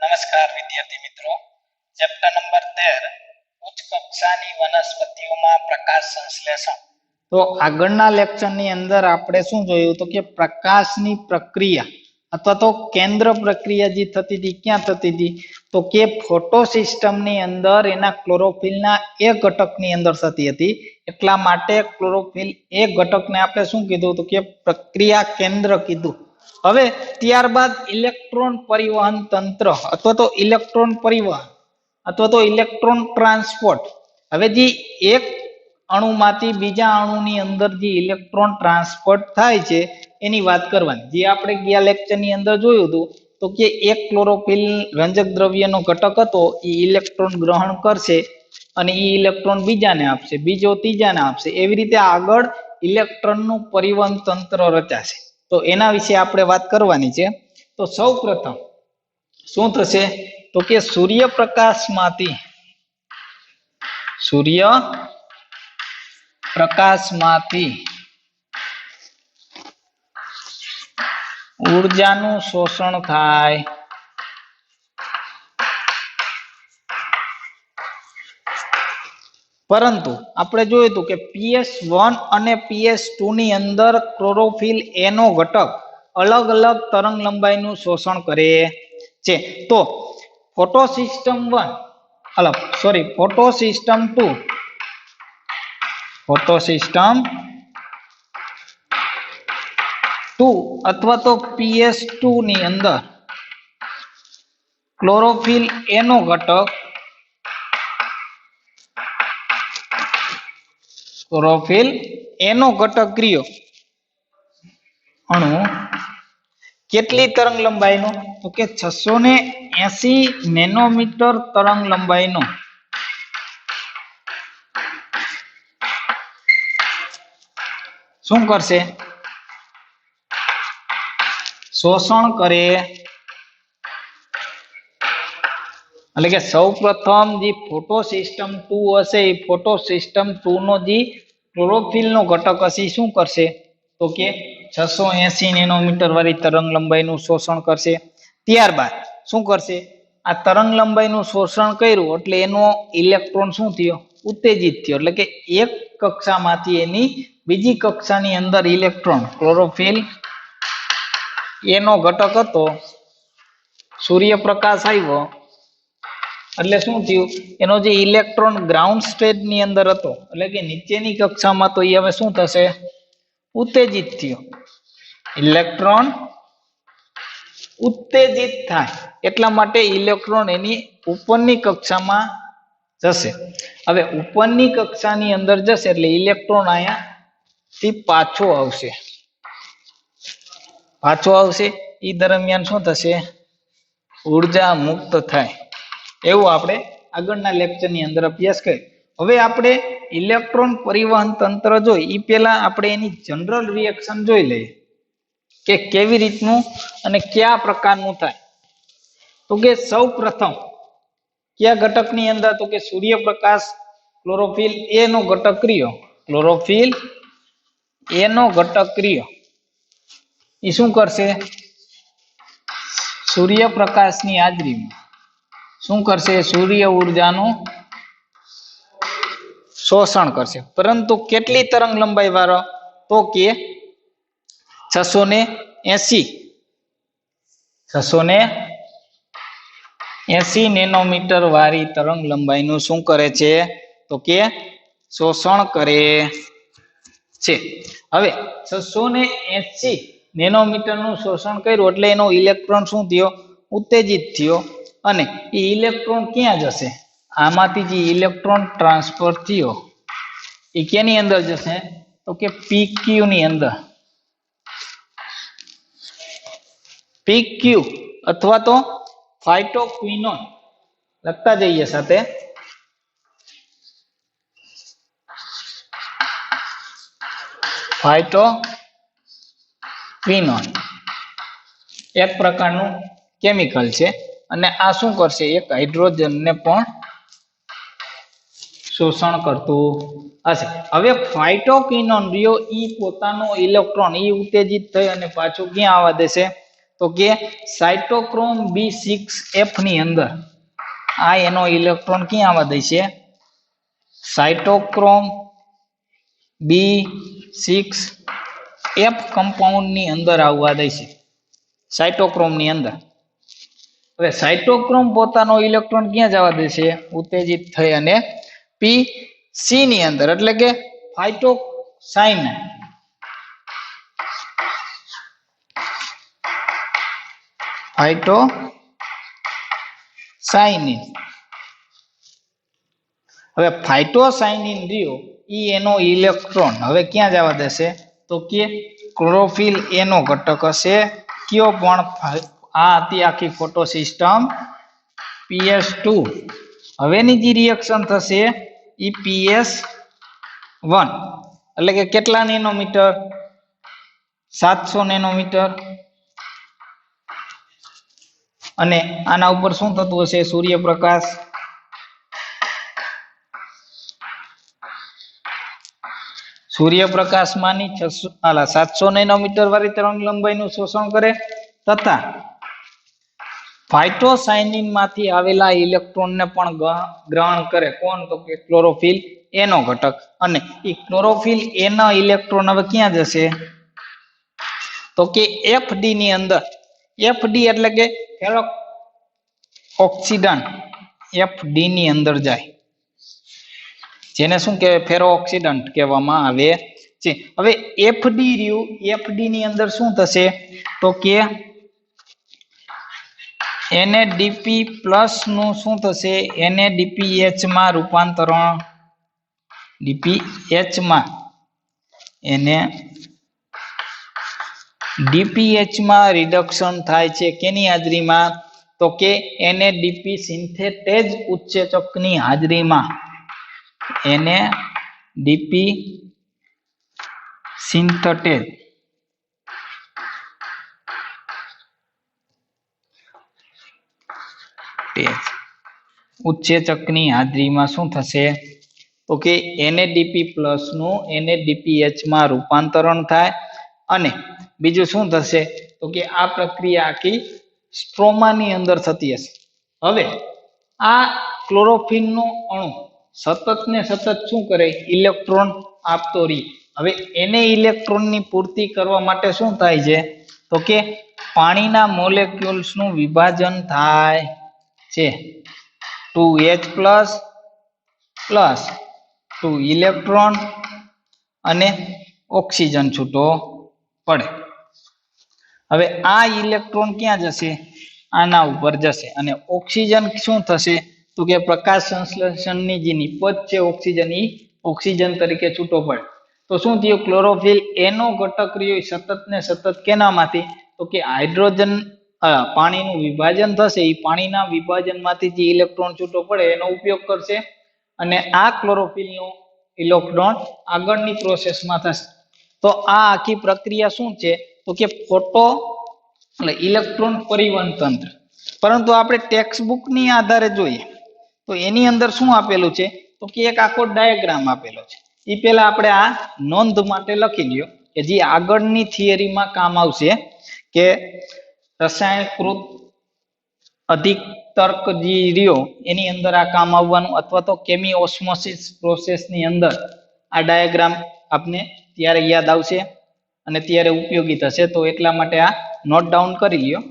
નમસ્કાર વિદ્યાર્થી મિત્રો, ચેપ્ટર નંબર 13 ઉચ્ચ કક્ષાની વનસ્પતિઓમાં પ્રકાશ સંશ્લેષણ. તો આગળના લેક્ચરની અંદર આપણે શું જોયું તો કે પ્રકાશની પ્રક્રિયા અથવા તો કેન્દ્ર પ્રક્રિયા જે થતી હતી ક્યાં થતી હતી તો કે ફોટોસિસ્ટમની અંદર એના ક્લોરોફિલના એક ઘટકની અંદર થતી હતી. એટલા માટે ક્લોરોફિલ એક ઘટકને આપણે શું કીધું તો કે પ્રક્રિયા કેન્દ્ર કીધું. હવે ત્યારબાદ ઇલેક્ટ્રોન પરિવહન તંત્ર અથવા તો ઇલેક્ટ્રોન પરિવહન અથવા તો ઇલેક્ટ્રોન ટ્રાન્સપોર્ટ. હવે જે એક અણુમાંથી બીજા અણુની અંદર જે ઇલેક્ટ્રોન ટ્રાન્સપોર્ટ થાય છે એની વાત કરવાની. જે આપણે ગયા લેક્ચરની અંદર જોયું હતું તો કે એક ક્લોરોફિલ રંજક દ્રવ્યનો ઘટક હતો એ ઇલેક્ટ્રોન ગ્રહણ કરશે અને એ ઇલેક્ટ્રોન બીજાને આપશે, બીજો ત્રીજાને આપશે. એવી રીતે આગળ ઇલેક્ટ્રોનનું પરિવહન તંત્ર રચાશે. તો એના વિશે આપણે વાત કરવાની છે. તો સૌ પ્રથમ શું થશે તો કે સૂર્યપ્રકાશમાંથી ઉર્જાનું શોષણ થાય. પરંતુ આપણે જોયું હતું કે PS1 અને PS2 ની અંદર ક્લોરોફિલ એનો ઘટક અલગ અલગ તરંગ લંબાઈનું શોષણ કરે છે. તો ફોટોસિસ્ટમ 2 અથવા તો PS2 ની અંદર ક્લોરોફિલ એનો ઘટક રહ્યો અણુ કેટલી તરંગ લંબાઈનો તો કે 680 નેનોમીટર તરંગ લંબાઈનો શું કરશે શોષણ કરે. એટલે કે સૌ પ્રથમ જે ફોટોસિસ્ટમ 2 હશે એ ફોટોસિસ્ટમ 2 નો જે ક્લોરોફિલ નો ઘટક હશે શું કરશે તો કે 680 નેનોમીટર વાળી તરંગ લંબાઈનું શોષણ કરશે. ત્યારબાદ શું કરશે આ તરંગ લંબાઈનું શોષણ કર્યું એટલે એનો ઇલેક્ટ્રોન શું થયો ઉત્તેજિત થયો. એટલે કે એક કક્ષામાંથી એની બીજી કક્ષાની અંદર ઇલેક્ટ્રોન ક્લોરોફિલ એનો ઘટક હતો, સૂર્યપ્રકાશ આવ્યો એટલે શું થયું એનો જે ઇલેક્ટ્રોન ગ્રાઉન્ડ સ્ટેટ ની અંદર હતો એટલે કે નીચેની કક્ષામાં તો એ હવે શું થશે ઉત્તેજિત થયો. ઇલેક્ટ્રોન ઉત્તેજિત થાય એટલા માટે ઇલેક્ટ્રોન એની ઉપરની કક્ષામાં જશે. હવે ઉપરની કક્ષાની અંદર જશે એટલે ઇલેક્ટ્રોન અહીંયાથી પાછો આવશે. એ દરમિયાન શું થશે ઉર્જા મુક્ત થાય. એવું આપણે આગળના લેક્ચરની અંદર અભ્યાસ કર્યો. હવે આપણે ઇલેક્ટ્રોન પરિવહન તંત્ર જોઈ એ પહેલા આપણે એની જનરલ રિએક્શન જોઈ લઈએ કે કેવી રીતનું અને કયા પ્રકારનું થાય. તો કે સૌ પ્રથમ કયા ઘટકની અંદર તો કે સૂર્યપ્રકાશ ક્લોરોફિલ એનો ઘટક રહ્યો એ શું કરશે સૂર્યપ્રકાશની હાજરીમાં શું કરશે સૂર્ય ઉર્જાનું શોષણ કરશે. પરંતુ કેટલી તરંગ લંબાઈ વાળો તો કે 680 નેનોમીટર વાળી તરંગ લંબાઈનું શું કરે છે તો કે શોષણ કરે છે. હવે 680 નેનોમીટરનું શોષણ કર્યું એટલે એનો ઇલેક્ટ્રોન શું થયો ઉત્તેજિત થયો અને એ ઇલેક્ટ્રોન ક્યાં જશે આમાંથી જે ઇલેક્ટ્રોન ટ્રાન્સફર થયો એ કેની અંદર જશે તો કે PQ ની અંદર. PQ અથવા તો ફાઇટોક્વિનોન લખતા જઈએ સાથે. ફાઇટોક્વિનોન એક પ્રકારનું કેમિકલ છે અને આ શું કરશે એક હાઇડ્રોજનને પણ શોષણ કરતું હશે. હવે ફાઇટોક્વિનોન રહ્યો ઈ પોતાનો ઇલેક્ટ્રોન ઈ ઉત્તેજિત થઈ અને પાછું ક્યાં આવવા દેશે તો કે સાયટોક્રોમ B6F ની અંદર આ એનો ઇલેક્ટ્રોન ક્યાં આવવા દે છે? સાયટોક્રોમ B6F કમ્પાઉન્ડ ની અંદર આવવા દે છે, સાયટોક્રોમ ની અંદર. હવે સાયટોક્રોમ પોતાનો ઇલેક્ટ્રોન ક્યાં જવા દે છે? ઉત્તેજિત થઈ અને PC ની અંદર, એટલે કે ફાઇટોસાઇન ફાઇટોસાઇનિન. હવે ફાઇટોસાઇનિન રહ્યો ઈ એનો ઇલેક્ટ્રોન હવે ક્યાં જવા દેશે? તો કે ક્લોરોફિલ એનો ઘટક હશે કયો? પણ આ હતી આખી ફોટો સિસ્ટમ PS2. હવેની જે રિએક્શન થશે ઈ PS1, એટલે કે કેટલા નેનોમીટર? 700 નેનોમીટર. અને આના ઉપર શું થતું હશે? સૂર્યપ્રકાશ. સૂર્યપ્રકાશમાંની 700 નેનોમીટર વાળી તરંગ લંબાઈનું શોષણ કરે તથા ફાઇટોસાઇનિન માંથી આવેલા ઇલેક્ટ્રોનને પણ ગ્રહણ કરે. કોણ? તો કે ક્લોરોફિલ એનો ઘટક. અને એ ક્લોરોફિલ એનો ઇલેક્ટ્રોન હવે ક્યાં જશે? તો કે FD ની અંદર. FD એટલે કે ફેરો ઓક્સિડન્ટ, FD ની અંદર જાય, જેને શું કહેવાય? ફેરો ઓક્સિડન્ટ કહેવામાં આવે છે. હવે FD રહ્યું, FD ની અંદર શું થશે? તો કે NADP+ નું શું થશે? NADPH માં રૂપાંતરણ, DPH માં DPH માં રિડક્શન થાય છે. કેની હાજરીમાં? તો કે NADP સિન્થેટેજ ઉત્સેચકની હાજરીમાં. NADP સિન્થેટેજ ઉત્સેચકની હાજરીમાં શું થશે? તો કે NADP+ નું NADPH માં રૂપાંતરણ થાય. અને બીજું શું થશે? તો કે આ પ્રક્રિયા આખી સ્ટ્રોમાની અંદર થતી હશે. હવે આ ક્લોરોફિલ નો અણુ સતત ને સતત શું કરે? ઇલેક્ટ્રોન આપતો રહે. હવે એને ઇલેક્ટ્રોનની પૂર્તિ કરવા માટે શું થાય છે? તો કે પાણીના મોલેક્યુલ્સ નું વિભાજન થાય છે. 2H+ પ્લસ 2 ઇલેક્ટ્રોન અને ઓક્સિજન છૂટો પડે. હવે આ ઇલેક્ટ્રોન ક્યાં જશે? આના ઉપર જશે. અને ઓક્સિજન શું થશે? તો કે પ્રકાશ સંશ્લેષણની જે નિપજ છે ઓક્સિજન, ઈ ઓક્સિજન તરીકે છૂટો પડે. તો શું થયું? ક્લોરોફિલ એનો ઘટક રહ્યો સતત ને સતત કેનામાંથી? તો કે હાઇડ્રોજન પાણીનું વિભાજન થશે, એ પાણીના વિભાજનમાંથી જે ઇલેક્ટ્રોન છૂટો પડે એનો ઉપયોગ કરશે. અને આ ક્લોરોફિલનો ઇલેક્ટ્રોન આગળની પ્રોસેસમાં થશે. તો આ આખી પ્રક્રિયા શું છે? તો કે ફોટો એટલે ઇલેક્ટ્રોન પરિવહન તંત્ર. પરંતુ આપણે ટેક્સ્ટ બુકની આધારે જોઈએ તો એની અંદર શું આપેલું છે? તો કે એક આખો ડાયાગ્રામ આપેલો છે. એ પહેલા આપણે આ નોંધ માટે લખી લ્યો કે જે આગળની થિયરીમાં કામ આવશે, કે રસાયણકૃત અધિક તર્ક જે રહ્યો એની અંદર આ કામ આવવાનું, અથવા તો કેમી ઓસ્મોસિસ પ્રોસેસની અંદર આ ડાયાગ્રામ આપને ત્યારે યાદ આવશે અને ત્યારે ઉપયોગી થશે. તો એટલા માટે આ નોટ ડાઉન કરી લ્યો.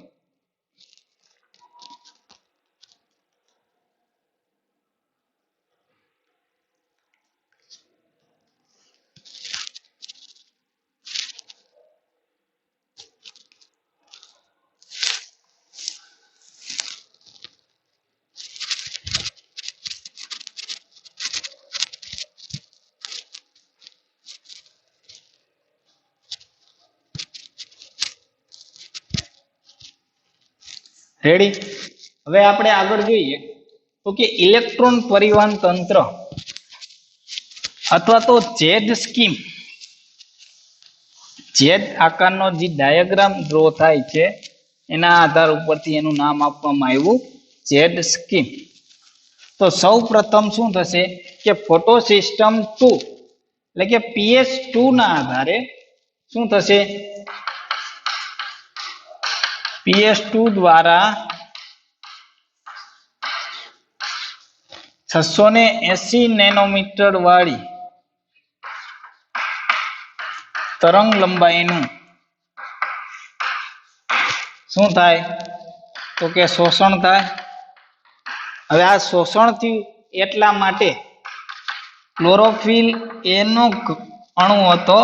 રેડી? હવે આપણે આગળ જોઈએ તો કે ઇલેક્ટ્રોન પરિવહન તંત્ર અથવા તો જેડ સ્કીમ, જેડ આકારનો જે ડાયાગ્રામ ડ્રો થાય છે એના આધાર ઉપરથી એનું નામ આપવામાં આવ્યું જેડ સ્કીમ. તો સૌ પ્રથમ શું થશે કે ફોટો સિસ્ટમ 2 એટલે કે PS2 ના આધારે શું થશે? PS2 દ્વારા 680 નેનોમીટર વાળી તરંગ લંબાઈનું શું થાય તો કે શોષણ થાય। હવે આ શોષણ થયું એટલા માટે ક્લોરોફિલ એનો અણુ હતો,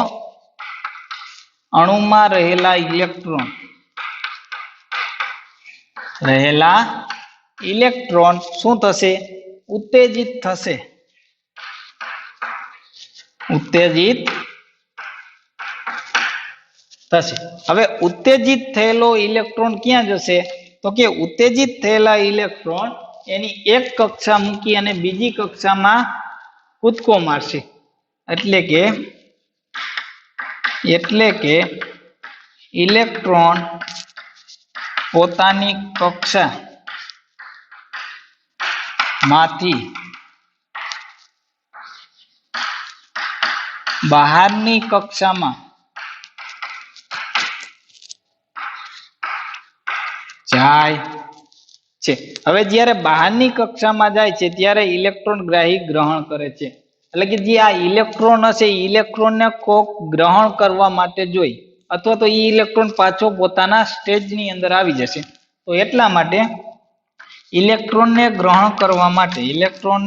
અણુમાં રહેલા ઇલેક્ટ્રોન શું થશે ઉત્તેજિત થશે, હવે ઉત્તેજિત થયેલો ઇલેક્ટ્રોન ક્યાં જશે તો કે ઉત્તેજિત થયેલા ઇલેક્ટ્રોન એની એક કક્ષા મૂકી અને બીજી કક્ષામાં કૂદકો મારશે, એટલે કે ઇલેક્ટ્રોન પોતાની કક્ષા માંથી બહારની કક્ષામાં જાય છે। હવે જ્યારે બહારની કક્ષામાં જાય છે ત્યારે ઇલેક્ટ્રોન ગ્રાહી ગ્રહણ કરે છે, એટલે કે જે આ ઇલેક્ટ્રોન હશે ઇલેક્ટ્રોનને કોક ગ્રહણ કરવા માટે જોઈ અથવા તો એ ઇલેક્ટ્રોન પાછો પોતાના સ્ટેજની અંદર આવી જશે, તો એટલા માટે ઇલેક્ટ્રોનને ગ્રહણ કરવા માટે ઇલેક્ટ્રોન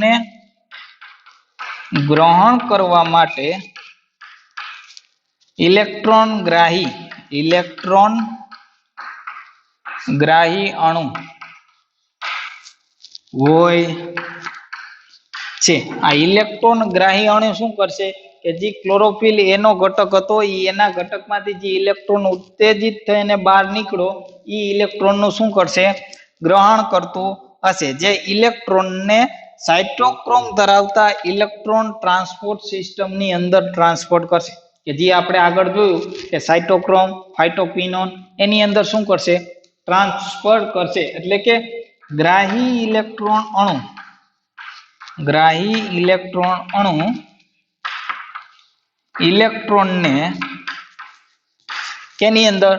ગ્રાહી અણુ હોય છે। આ ઇલેક્ટ્રોન ગ્રાહી અણુ શું કરશે કે જે ક્લોરોફિલ એનો ઘટક હતો એના ઘટકમાંથી જે ઇલેક્ટ્રોન ઉત્તેજિત થઈને બહાર નીકળ્યો એ ઇલેક્ટ્રોનનું શું કરશે ગ્રહણ કરતું હશે, જે ઇલેક્ટ્રોનને સાયટોક્રોમ ધરાવતા ઇલેક્ટ્રોન ટ્રાન્સપોર્ટ સિસ્ટમની અંદર ટ્રાન્સપોર્ટ કરશે, કે જે આપણે આગળ જોયું કે સાયટોક્રોમ ફાઇટોક્વિનોન એની અંદર શું કરશે ટ્રાન્સફર કરશે, એટલે કે ગ્રાહી ઇલેક્ટ્રોન અણુ ઇલેક્ટ્રોનને કેની અંદર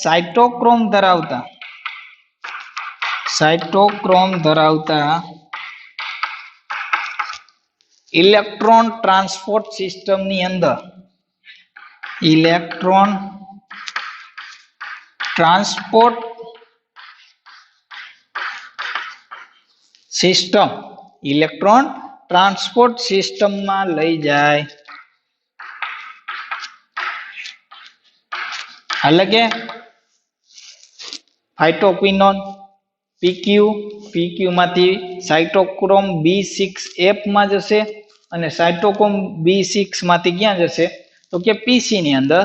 સાયટોક્રોમ ધરાવતા ઇલેક્ટ્રોન ટ્રાન્સપોર્ટ સિસ્ટમની અંદર ઇલેક્ટ્રોન ટ્રાન્સપોર્ટ સિસ્ટમમાં લઈ જાય, એટલે કે ફાઇટોક્વિનોન PQ માંથી સાયટોક્રોમ B6F માં જશે અને સાયટોક્રોમ B6 માંથી ક્યાં જશે તો કે PC ની અંદર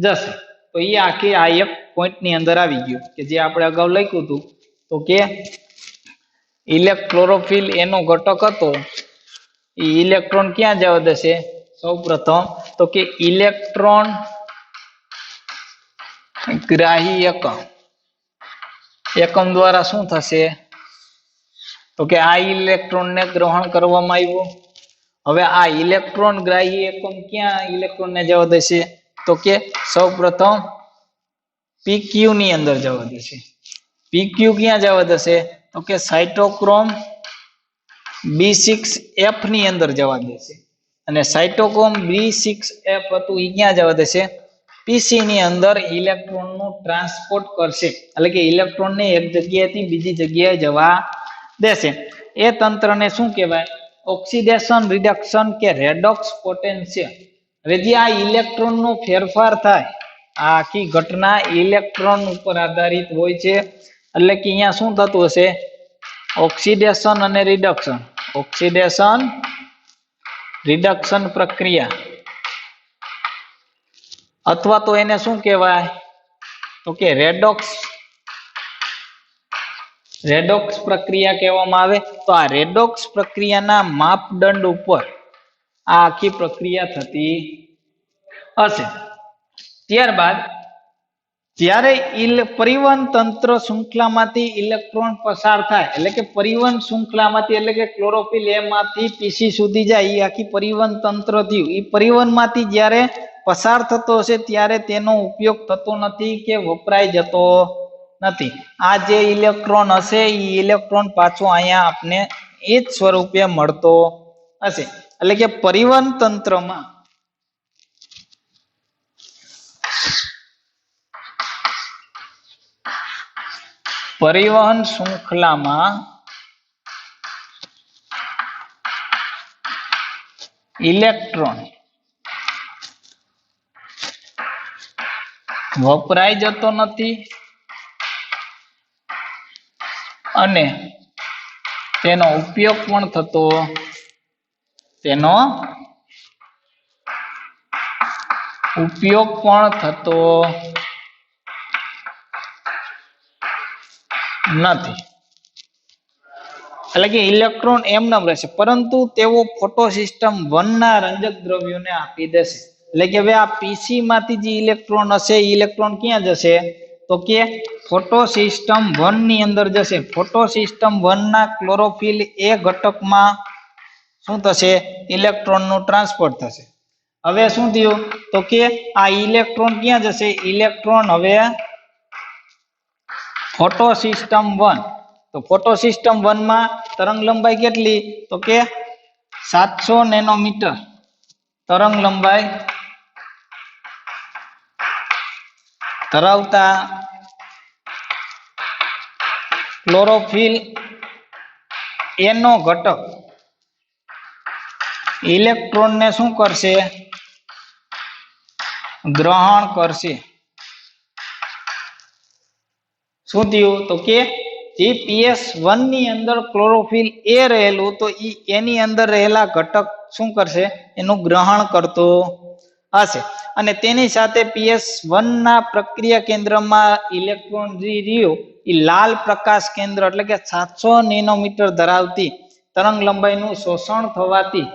જશે, તો એ આખી આ એક પોઈન્ટ ની અંદર આવી ગયું કે જે આપણે અગાઉ લખ્યું હતું, તો કે ક્લોરોફિલ એનો ઘટક હતો એ ઇલેક્ટ્રોન ક્યાં જવા દેશે સૌપ્રથમ તો કે ઇલેક્ટ્રોન ગ્રાહી એકમ દ્વારા શું થશે તો કે આ ઇલેક્ટ્રોનને ગ્રહણ કરવામાં આવ્યું। હવે આ ઇલેક્ટ્રોન ગ્રાહી એકમ ક્યાં ઇલેક્ટ્રોનને જવા દેશે તો કે સૌપ્રથમ PQ ની અંદર જવા દેશે, PQ ક્યાં જવા દેશે તો કે સાયટોક્રોમ B6F ની અંદર જવા દેશે અને સાયટોક્રોમ B6F હતું એ ક્યાં જવા દેશે PC ની અંદર ઇલેક્ટ્રોનનું ટ્રાન્સપોર્ટ કરશે, એટલે કે ઇલેક્ટ્રોનને એક જગ્યાએથી બીજી જગ્યાએ જવા દેશે। એ તંત્રને શું કહેવાય ઓક્સિડેશન રિડક્શન કે રેડોક્સ પોટેન્શિયલ। હવે જે આ ઇલેક્ટ્રોનનો ફેરફાર થાય આ આખી ઘટના ઇલેક્ટ્રોન ઉપર આધારિત હોય છે, એટલે કે અહીંયા શું થતું હશે ઓક્સિડેશન અને રિડક્શન પ્રક્રિયા, અથવા તો એને શું કહેવાય તો કે રેડોક્સ પ્રક્રિયા કહેવામાં આવે। તો આ રેડોક્સ પ્રક્રિયાના માપદંડ ઉપર આ આખી પ્રક્રિયા થતી હશે। ત્યારબાદ જ્યારે પરિવહન તંત્ર શૃંખલામાંથી ઇલેક્ટ્રોન પસાર થાય, એટલે કે પરિવહન શૃંખલામાંથી એટલે કે ક્લોરોફિલ એમાંથી PC સુધી જાય એ આખી પરિવહન તંત્ર થયું, એ પરિવહનમાંથી જ્યારે પસાર થતો હશે ત્યારે તેનો ઉપયોગ થતો નથી કે વપરાઈ જતો નથી. આ જે ઇલેક્ટ્રોન હશે એ ઇલેક્ટ્રોન પાછો અહીંયા આપને એ જ સ્વરૂપે મળતો હશે. એટલે કે પરિવહન તંત્રમાં પરિવહન શૃંખલામાં ઇલેક્ટ્રોન વપરાઈ જતો નથી અને તેનો ઉપયોગ પણ થતો નથી. એટલે કે ઇલેક્ટ્રોન એમનેમ રહેશે, પરંતુ તેઓ ફોટો સિસ્ટમ 1 ના રંજક દ્રવ્યોને આપી દેશે. એટલે કે હવે આ પીસી માંથી જે ઇલેક્ટ્રોન હશે એ ઇલેક્ટ્રોન ક્યાં જશે? તો કે ફોટો સિસ્ટમ 1 ની અંદર જશે. ફોટો સિસ્ટમ 1 ના ક્લોરોફિલ એ ઘટકમાં શું થશે? ઇલેક્ટ્રોનનું ટ્રાન્સફર થશે. હવે શું થયું? તો કે આ ઇલેક્ટ્રોન ક્યાં જશે? ઇલેક્ટ્રોન હવે ફોટો સિસ્ટમ 1, તો ફોટો સિસ્ટમ 1 માં તરંગ લંબાઈ કેટલી? તો કે 700 નેનોમીટર તરંગ લંબાઈ ધરાવતા ક્લોરોફિલ એનો ઘટક ઇલેક્ટ્રોનને શું કરશે? ગ્રહણ કરશે. શું થયું? તો કે GPS1 ની અંદર ક્લોરોફિલ એ રહેલું, તો એની અંદર રહેલા ઘટક શું કરશે? એનું ગ્રહણ કરતો હશે. અને તેની સાથે PS1 ના પ્રક્રિયા કેન્દ્રમાં ઇલેક્ટ્રોન જે રહ્યું એ લાલ પ્રકાશ કેન્દ્ર એટલે કે 700 નેનોમીટર ધરાવતી તરંગ લંબાઈનું શોષણ થવાથી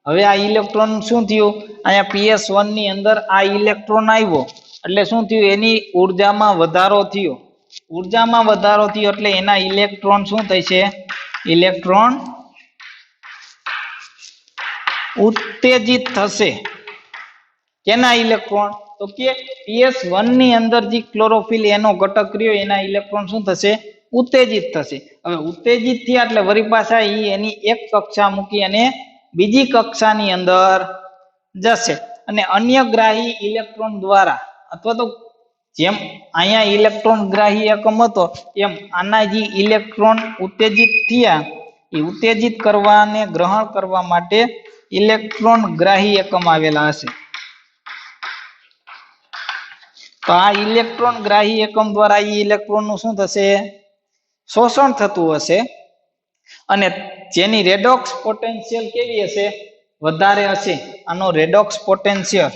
હવે આ ઇલેક્ટ્રોન શું થયું? અહીંયા PS1 ની અંદર આ ઇલેક્ટ્રોન આવ્યો એટલે શું થયું? એની ઉર્જામાં વધારો થયો. ઉર્જામાં વધારો થયો એટલે એના ઇલેક્ટ્રોન શું થશે? ઇલેક્ટ્રોન ઉત્તેજિત થશે. કેના ઇલેક્ટ્રોન? તો કે PS1 ની અંદર જે ક્લોરોફિલ એનો ઘટક રહ્યો એના ઇલેક્ટ્રોન શું થશે? ઉત્તેજિત થશે. હવે ઉત્તેજિત થયા એટલે વળી પાછા એની એક કક્ષા મૂકી અને બીજી કક્ષાની અંદર જશે અને અન્ય ગ્રાહી ઇલેક્ટ્રોન દ્વારા અથવા તો જેમ અહીંયા ઇલેક્ટ્રોન ગ્રાહી એકમ હતો એમ આના જે ઇલેક્ટ્રોન ઉત્તેજિત થયા એ ઉત્તેજિત કરવા અને ગ્રહણ કરવા માટે ઇલેક્ટ્રોન ગ્રાહી એકમ આવેલા હશે. તો આ ઇલેક્ટ્રોન ગ્રાહી એકમ દ્વારા એ ઇલેક્ટ્રોનનું શું થશે? શોષણ થતું હશે અને જેની રેડોક્સ પોટેન્શિયલ કેવી હશે? વધારે હશે. આનો રેડોક્સ પોટેન્શિયલ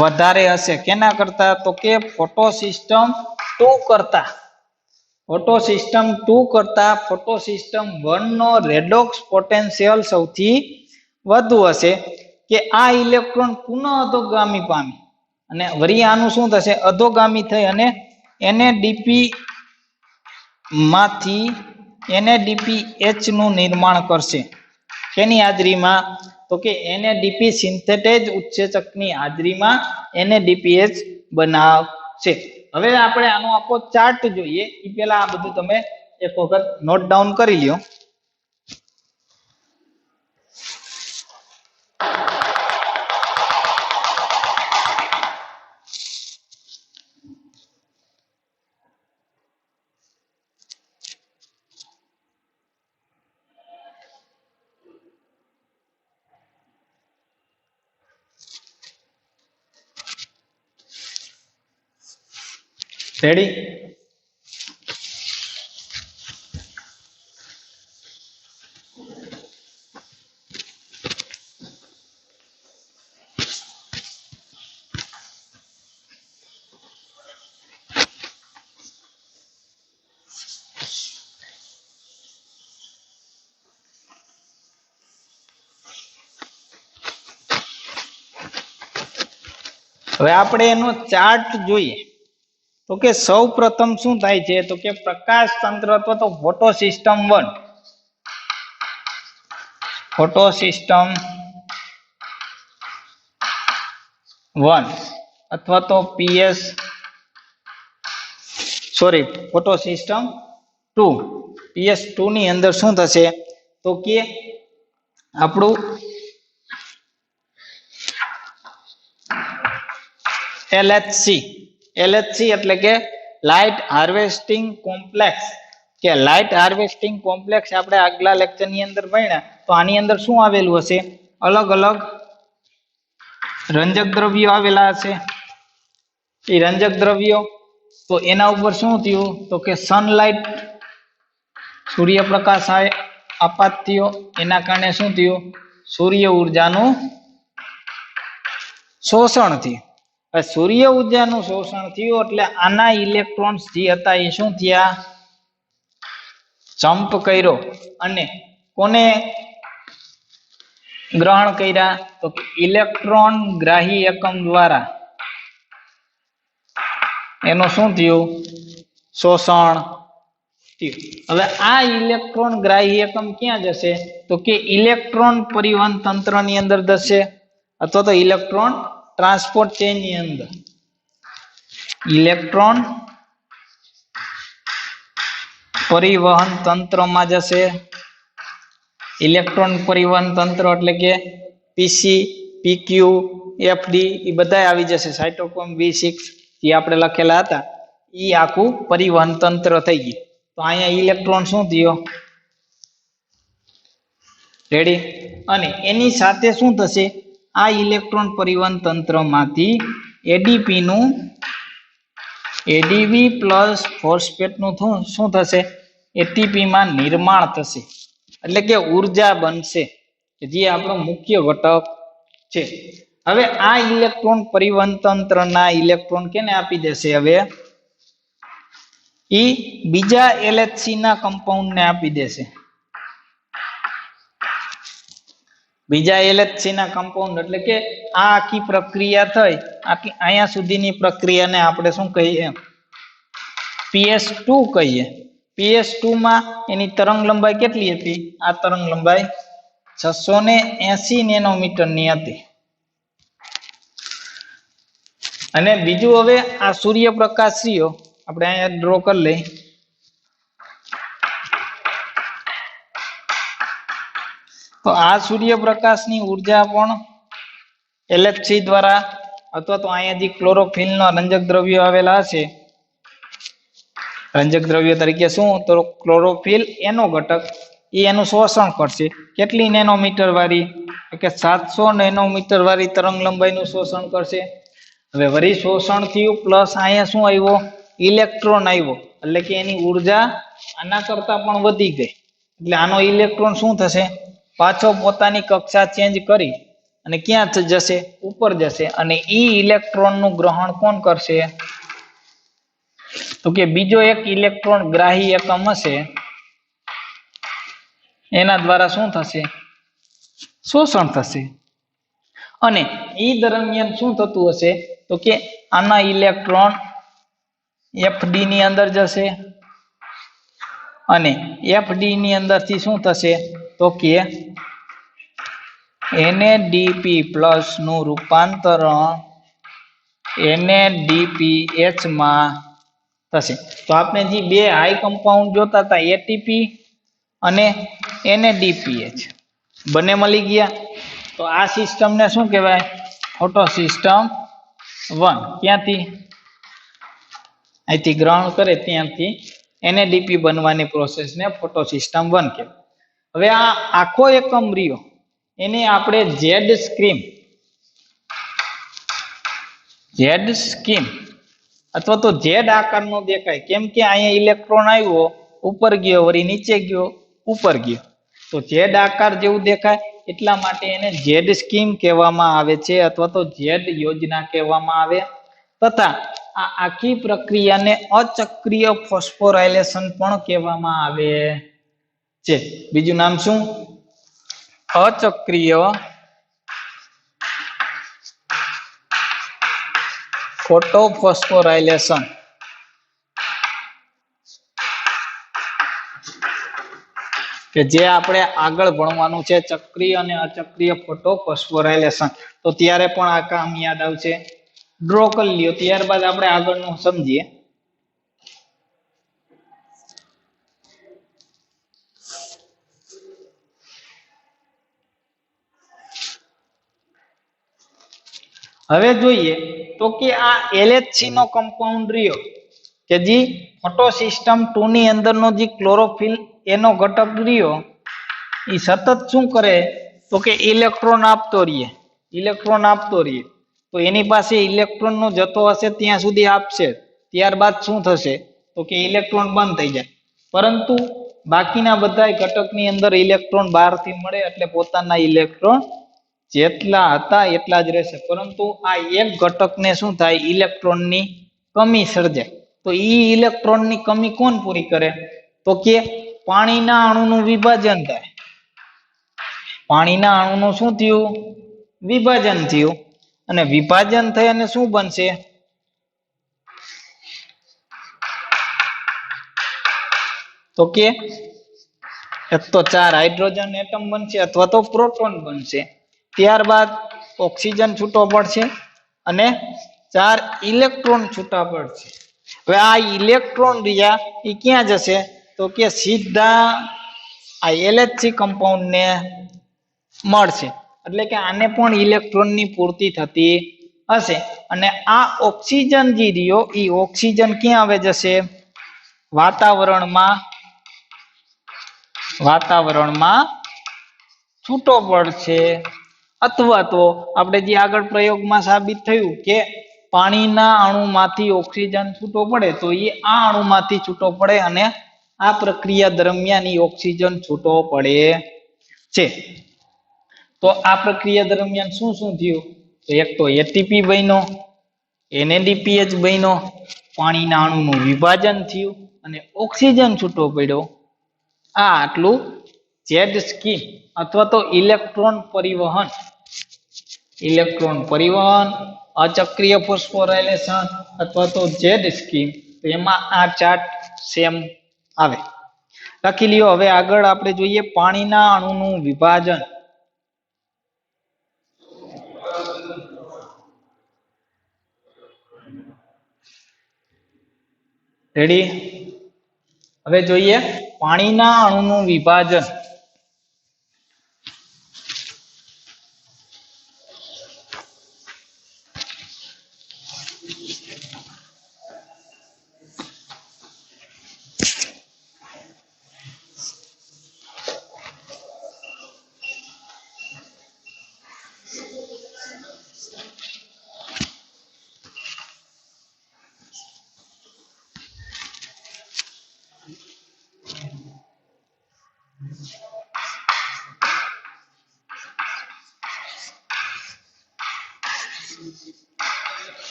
વધારે હશે. કેના કરતા? તો કે ફોટો સિસ્ટમ 2 કરતા. ફોટો સિસ્ટમ 2 કરતા ફોટો સિસ્ટમ 1 નો રેડોક્સ પોટેન્શિયલ સૌથી વધુ હશે કે આ ઇલેક્ટ્રોન પુનઃ અધોગામી પામી અને વળી આનું શું થશે? અધોગામી થઈ અને NADP માંથી NADPH નું નિર્માણ કરશે. કેની હાજરીમાં? તો કે NADP સિન્થેટેજ ઉત્સેચકની હાજરીમાં NADPH બનાવશે. હવે આપણે આનો આખો ચાર્ટ જોઈએ એ પહેલા આ બધું તમે એક વખત નોટ ડાઉન કરી લ્યો. રેડી? હવે આપણે એનો ચાર્ટ જોઈએ તો કે સૌ પ્રથમ શું થાય છે? તો કે પ્રકાશ તંત્ર અથવા તો ફોટો સિસ્ટમ 1 ફોટો સિસ્ટમ 1 અથવા તો PS sorry photo system 2 PS2 ની અંદર શું થશે તો કે આપણું LHC એટલે કે લાઇટ હાર્વેસ્ટિંગ કોમ્પ્લેક્સ કે લાઇટ હાર્વેસ્ટિંગ કોમ્પ્લેક્સ આપણે આગલા લેક્ચર ની અંદર ભણ્યા તો આની અંદર શું આવેલું હશે અલગ અલગ રંજક દ્રવ્યો આવેલા હશે એ રંજક દ્રવ્યો તો એના ઉપર શું થયું તો કે સનલાઇટ સૂર્યપ્રકાશ આપાત થયો એના કારણે શું થયું સૂર્ય ઉર્જાનું શોષણ થયું સૂર્ય ઉર્જાનું શોષણ થયું એટલે આના ઇલેક્ટ્રોન્સ જે હતા એ શું થયા જમ્પ કર્યો અને કોને ગ્રહણ કર્યા તો ઇલેક્ટ્રોન ગ્રાહી એકમ દ્વારા એનું શું થયું શોષણ થયું હવે આ ઇલેક્ટ્રોન ગ્રાહી એકમ ક્યાં જશે તો કે ઇલેક્ટ્રોન પરિવહન તંત્ર ની અંદર જશે અથવા તો ઇલેક્ટ્રોન ટ્રાન્સપોર્ટ ચેન ની અંદર ઇલેક્ટ્રોન પરિવહન તંત્રમાં જશે ઇલેક્ટ્રોન પરિવહન તંત્ર એટલે કે પીસી પીક્યુ એફડી એ બધા આવી જશે સાયટોક્રોમ B6 જે આપણે લખેલા હતા એ આખું પરિવહન તંત્ર થઈ ગયું તો અહીંયા ઇલેક્ટ્રોન શું થયો રેડી અને એની સાથે શું થશે આ ઇલેક્ટ્રોન પરિવહન તંત્રમાંથી એડીપી નું એડીવી પ્લસ ફોસ્ફેટ નું શું થશે એટીપી માં નિર્માણ થશે એટલે કે ઉર્જા બનશે જે આપણો મુખ્ય ઘટક છે હવે આ ઇલેક્ટ્રોન પરિવહન તંત્રના ઇલેક્ટ્રોન કેને આપી દેશે હવે ઈ બીજા LHC ના કમ્પાઉન્ડ ને આપી દેશે બીજા LHC ના કમ્પાઉન્ડ એટલે કે આ આખી પ્રક્રિયા થઈ આખી અહીંયા સુધીની પ્રક્રિયાને આપણે શું કહીએ PS2 કહીએ PS2 માં એની તરંગ લંબાઈ કેટલી હતી આ તરંગ લંબાઈ 680 નેનોમીટર ની હતી અને બીજું હવે આ સૂર્યપ્રકાશ રહ્યો આપણે અહીંયા ડ્રો કરી લઈ તો આ સૂર્યપ્રકાશની ઉર્જા પણ LHC દ્વારા અથવા તો અહીંયા જે ક્લોરોફિલનો રંજક દ્રવ્યો આવેલા હશે રંજક દ્રવ્ય તરીકે શું તો ક્લોરોફિલ એનો ઘટક એ એનું શોષણ કરશે કેટલી નેનોમીટર વાળી કે 700 નેનોમીટર વાળી તરંગ લંબાઈનું શોષણ કરશે હવે વળી શોષણ થયું પ્લસ અહીંયા શું આવ્યો ઇલેક્ટ્રોન આવ્યો એટલે કે એની ઉર્જા આના કરતા પણ વધી ગઈ એટલે આનો ઇલેક્ટ્રોન શું થશે પાછો પોતાની કક્ષા ચેન્જ કરી અને ક્યાં જશે ઉપર જશે અને ઈ ઇલેક્ટ્રોન નું ગ્રહણ કોણ કરશે તો કે બીજો એક ઇલેક્ટ્રોન ગ્રાહી એકમ હશે એના દ્વારા શું થશે શોષણ થશે અને ઈ દરમિયાન શું થતું હશે તો કે આના ઇલેક્ટ્રોન FD ની અંદર જશે અને FD ની અંદરથી શું થશે તો કે NADP+ નું રૂપાંતરણ NADPH માં થશે તો આપણે જે બે હાઈ કમ્પાઉન્ડ જોતા હતા ATP અને NADPH બંને મળી ગયા તો આ સિસ્ટમને શું કહેવાય ફોટો સિસ્ટમ 1 ક્યાંથી અહીંથી ગ્રહણ કરે ત્યાંથી NADP બનવાની પ્રોસેસને ફોટો સિસ્ટમ 1 કહેવાય હવે આ આખો એકમ રહ્યો એને આપણે Z સ્કીમ અથવા તો Z આકારનો દેખાય કેમ કે અહીંયા ઇલેક્ટ્રોન આવ્યો ઉપર ગયો વળી નીચે ગયો ઉપર ગયો તો Z આકાર જેવું દેખાય એટલા માટે એને Z સ્કીમ કહેવામાં આવે છે અથવા તો Z યોજના કહેવામાં આવે તથા આ આખી પ્રક્રિયાને અચક્રીય ફોસ્ફોરાયલેશન પણ કહેવામાં આવે છે બીજું નામ શું અચક્રીય ફોટોફોસ્ફોરાયલેશન કે જે આપણે આગળ ભણવાનું છે ચક્રીય અને અચક્રીય ફોટોફોસ્ફોરાયલેશન તો ત્યારે પણ આ કામ યાદ આવશે. ડ્રો કરી લ્યો, ત્યારબાદ આપણે આગળનું સમજીએ. હવે જોઈએ તો કે આ LHC નો કમ્પાઉન્ડ રહ્યો કે જે ફોટોસિસ્ટમ 2 ની અંદરનો જે ક્લોરોફિલ એનો ઘટક રહ્યો એ સતત શું કરે તો કે ઇલેક્ટ્રોન આપતો રહીએ. તો એની પાસે ઇલેક્ટ્રોન નો જથ્થો હશે ત્યાં સુધી આપશે, ત્યારબાદ શું થશે તો કે ઇલેક્ટ્રોન બંધ થઈ જાય. પરંતુ બાકીના બધા ઘટકની અંદર ઇલેક્ટ્રોન બહારથી મળે એટલે પોતાના ઇલેક્ટ્રોન જેટલા હતા એટલા જ રહેશે. પરંતુ આ એક ઘટકને શું થાય, ઇલેક્ટ્રોનની કમી સર્જાય. તો ઈ ઇલેક્ટ્રોનની કમી કોણ પૂરી કરે તો કે પાણીના અણુનું વિભાજન થાય. પાણીના અણુનું શું થયું, વિભાજન થયું. અને વિભાજન થઈ અને શું બનશે તો કે એક તો 4 હાઇડ્રોજન એટમ બનશે અથવા તો પ્રોટોન બનશે. ત્યારબાદ ઓક્સિજન છૂટો પડશે અને 4 ઇલેક્ટ્રોન છૂટા પડશે. હવે આ ઇલેક્ટ્રોન રહ્યા એ ક્યાં જશે તો કે સીધા આ LHC કમ્પાઉન્ડ ને મળશે. એટલે કે આને પણ ઇલેક્ટ્રોનની પૂર્તિ થતી હશે. અને આ ઓક્સિજન જે રહ્યો એ ઓક્સિજન ક્યાં આવે જશે, વાતાવરણમાં છૂટો પડશે. અથવા તો આપણે જે આગળ પ્રયોગમાં સાબિત થયું કે પાણીના અણુમાંથી ઓક્સિજન છૂટો પડે તો એ આ અણુમાંથી છૂટો પડે અને આ પ્રક્રિયા દરમિયાન એ ઓક્સિજન છૂટો પડે છે. તો આ પ્રક્રિયા દરમિયાન શું શું થયું તો એક તો ATP બન્યો, NADPH બન્યો, પાણીના અણુનું વિભાજન થયું અને ઓક્સિજન છૂટો પડ્યો. આ આટલું જેડ સ્કીમ અથવા તો ઇલેક્ટ્રોન પરિવહન, અચક્રીય ફોસ્ફોરાયલેશન અથવા તો જેડ સ્કીમ, એમાં આ ચાર્ટ સેમ આવે. લખી લ્યો. હવે આગળ આપણે જોઈએ પાણીના અણુનું વિભાજન. રેડી? હવે જોઈએ પાણીના અણુનું વિભાજન.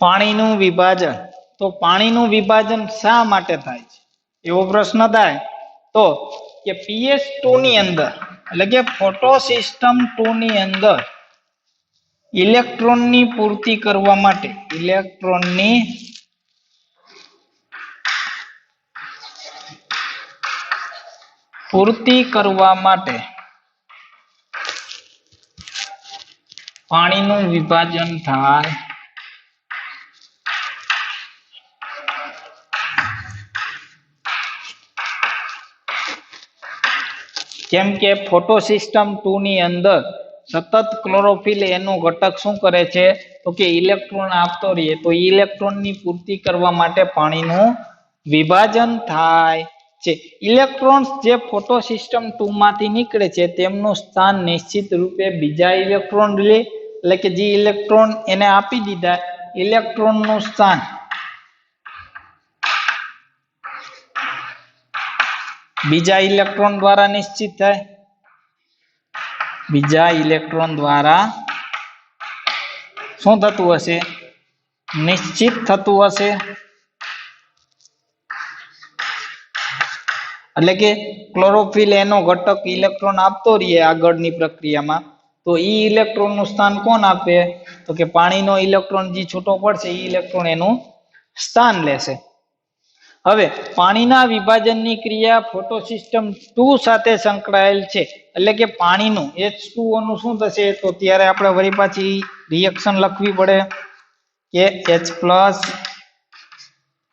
પાણીનું વિભાજન. તો પાણીનું વિભાજન શા માટે થાય છે એવો પ્રશ્ન થાય તો કે pH2 ની અંદર એટલે કે ફોટોસિસ્ટમ 2 ની અંદર ઇલેક્ટ્રોનની પૂર્તિ કરવા માટે પાણીનું વિભાજન થાય. કેમ કે ફોટોસિસ્ટમ 2 ની અંદર સતત ક્લોરોફિલ એનો ઘટક શું કરે છે તો કે ઇલેક્ટ્રોન આપતો રહે. તો ઇલેક્ટ્રોનની પૂર્તિ કરવા માટે પાણીનું વિભાજન થાય છે. ઇલેક્ટ્રોન્સ જે ફોટોસિસ્ટમ 2 માંથી નીકળે છે તેમનું સ્થાન નિશ્ચિત રૂપે બીજા ઇલેક્ટ્રોન લે એટલે કે જે ઇલેક્ટ્રોન એને આપી દીધા ઇલેક્ટ્રોનનું સ્થાન બીજા ઇલેક્ટ્રોન દ્વારા નિશ્ચિત થાય. બીજા ઇલેક્ટ્રોન દ્વારા શું થતું હશે, નિશ્ચિત થતું હશે. એટલે કે ક્લોરોફિલ એનો ઘટક ઇલેક્ટ્રોન આપતો રહીએ આગળની પ્રક્રિયામાં તો ઈ ઇલેક્ટ્રોનનું સ્થાન કોણ આપે તો કે પાણીનો ઇલેક્ટ્રોન જે છૂટો પડશે એ ઇલેક્ટ્રોન એનું સ્થાન લેશે. હવે પાણીના વિભાજનની ક્રિયા ફોટોસિસ્ટમ 2 સાથે સંકળાયેલ છે, એટલે કે પાણીનું H2O નું શું થશે, તો ત્યારે આપણે વળી પાછી રિએક્શન લખવી પડે કે H+,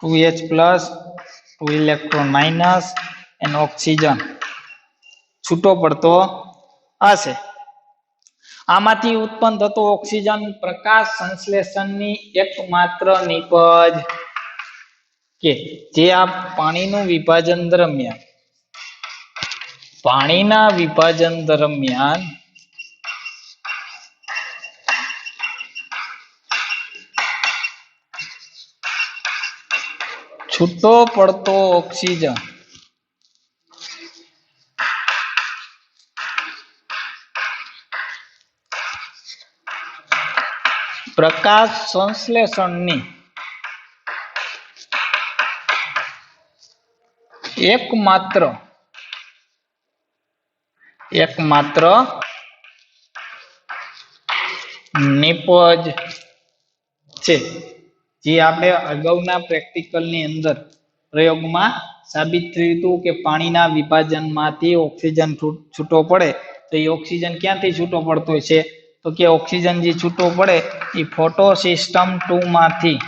2H+, 2 ઇલેક્ટ્રોન માઇનસ અને ઓક્સિજન છૂટો પડતો હશે. આમાંથી ઉત્પન્ન થતો ઓક્સિજન પ્રકાશ સંશ્લેષણની એકમાત્ર નિપજ કે જે આ પાણીના વિભાજન દરમિયાન છૂટો પડતો ઓક્સિજન પ્રકાશ સંશ્લેષણની એકમાત્ર નિપજ છે, જે આપણે અગાઉના પ્રેક્ટિકલની અંદર પ્રયોગમાં સાબિત થયું હતું કે પાણીના વિભાજનમાંથી ઓક્સિજન છૂટો પડે તો એ ઓક્સિજન ક્યાંથી છૂટો પડતો છે, તો કે ઓક્સિજન જે છૂટો પડે એ ફોટોસિસ્ટમ 2 માંથી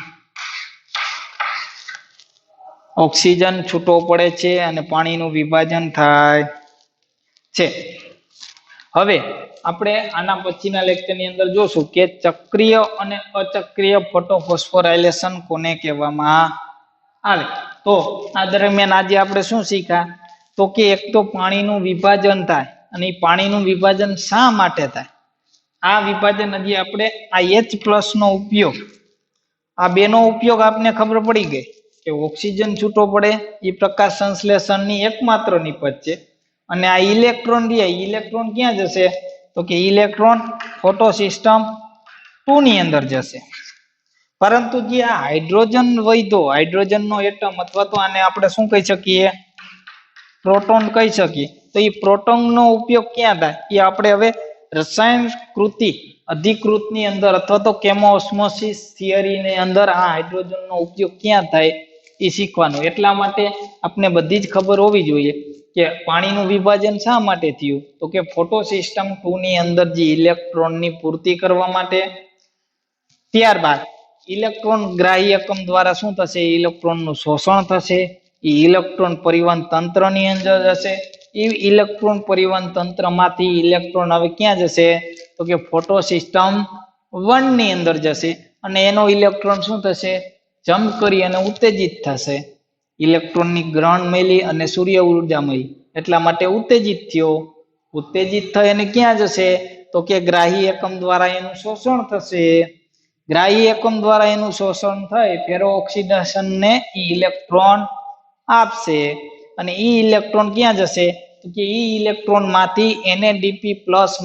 ઓક્સિજન છૂટો પડે છે અને પાણીનું વિભાજન થાય છે. હવે આપણે આના પછીના લેક્ચરની અંદર જોશું કે ચક્રીય અને અચક્રીય ફોટોફોસ્ફોરાયલેશન કોને કહેવામાં આવે. તો આ દરમિયાન આજે આપણે શું શીખ્યા, તો કે એક તો પાણીનું વિભાજન થાય અને એ પાણીનું વિભાજન શા માટે થાય, આ વિભાજન હજી આપણે આ H+ નો ઉપયોગ, આ બેનો ઉપયોગ આપને ખબર પડી ગઈ કે ઓક્સિજન છૂટો પડે એ પ્રકાશ સંશ્લેષણની એકમાત્ર નિપજ છે, અને આ ઇલેક્ટ્રોન ક્યાં જશે, તો કે ઇલેક્ટ્રોન ફોટોસિસ્ટમ 2 ની અંદર જશે. પરંતુ જે આ હાઇડ્રોજન વધ્યો, હાઇડ્રોજનનો એટમ અથવા તો આને આપણે શું કહી શકીએ, પ્રોટોન કહી શકીએ, તો એ પ્રોટોનનો ઉપયોગ ક્યાં થાય એ આપણે હવે રસાયણ અધિકૃતની અંદર અથવા તો કેમોસ્મોસિસ થિયરીની અંદર આ હાઇડ્રોજનનો ઉપયોગ ક્યાં થાય એ શીખવાનું. એટલા માટે આપણે બધી જ ખબર હોવી જોઈએ કે પાણીનું વિભાજન શા માટે થયું, તો કે ફોટોસિસ્ટમ 2 ની અંદર જે ઇલેક્ટ્રોનની પૂર્તિ કરવા માટે. ત્યારબાદ ઇલેક્ટ્રોન ગ્રાહી એકમ દ્વારા શું થશે, ઇલેક્ટ્રોનનું શોષણ થશે, એ ઇલેક્ટ્રોન પરિવહન તંત્રની અંદર જશે. એ ઇલેક્ટ્રોન પરિવહન તંત્રમાંથી ઇલેક્ટ્રોન હવે ક્યાં જશે, તો કે ફોટોસિસ્ટમ 1 ની અંદર જશે અને એનો ઇલેક્ટ્રોન શું થશે, જમ્પ કરી અને ઉત્તેજિત થશે. ઇલેક્ટ્રોનની ગ્રહણ મેલી અને સૂર્ય ઉર્જા મળી, એટલા માટે ઉત્તેજિત થયો. ઉત્તેજિત થઈ અને ક્યાં જશે, તો કે ગ્રાહી એકમ દ્વારા એનું શોષણ થશે. ગ્રાહી એકમ દ્વારા એનું શોષણ થઈ ફેરો ઓક્સિડેશન ને ઇલેક્ટ્રોન આપશે અને ઈ ઇલેક્ટ્રોન ક્યાં જશે, તો કે ઈ ઇલેક્ટ્રોન માંથી NADP+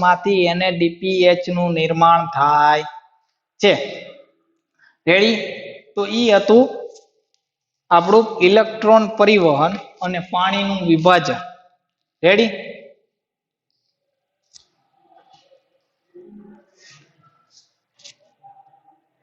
માંથી NADPH નું નિર્માણ થાય છે. રેડી, તો ઈ હતું આપણું ઇલેક્ટ્રોન પરિવહન અને પાણીનું વિભાજન. રેડી.